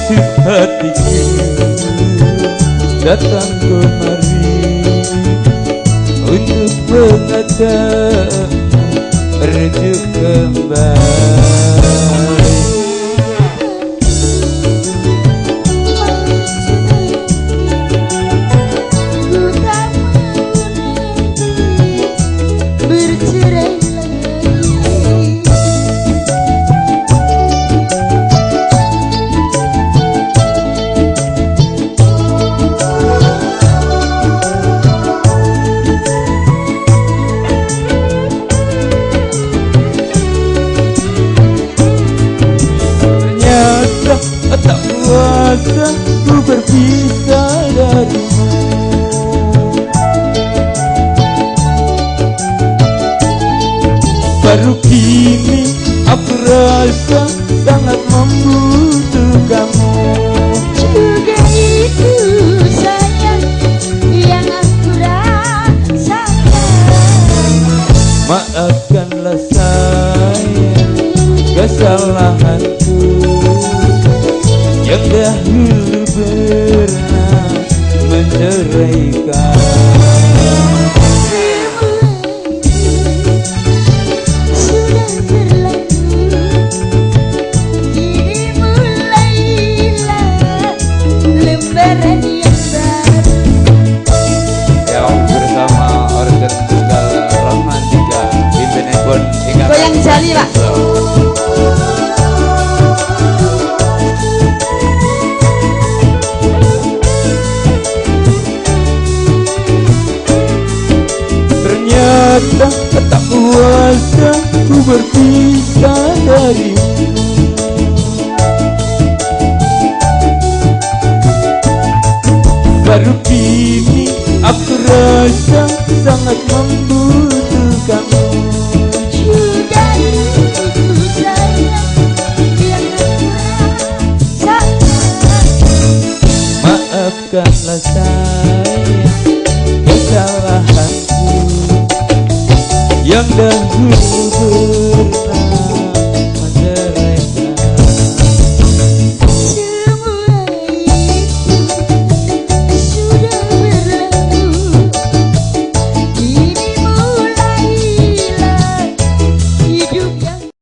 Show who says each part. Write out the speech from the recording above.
Speaker 1: maksud hatiku datang kemari untuk mengantar rujuk kembali. Tak kuasa ku berpisah darimu, baru kini aku rasa sangat membutuhkanmu.
Speaker 2: Juga itu sayang yang aku rasakan.
Speaker 1: Maafkanlah sayang kesalahanku yang dahulu pernah menceraikan.
Speaker 2: Sudah berlalu, kini mulailah lembaran yang baru.
Speaker 1: Yang bersama organ tunggal romantika Inbenebon
Speaker 2: Goyang jali pak.
Speaker 1: Tak kuasa ku berpisah darimu, baru kini aku rasa sangat membutuhkanmu.
Speaker 2: Sudah itu sayang yang aku rasakan.
Speaker 1: Maafkanlah sayang kesalahanku yang dahulu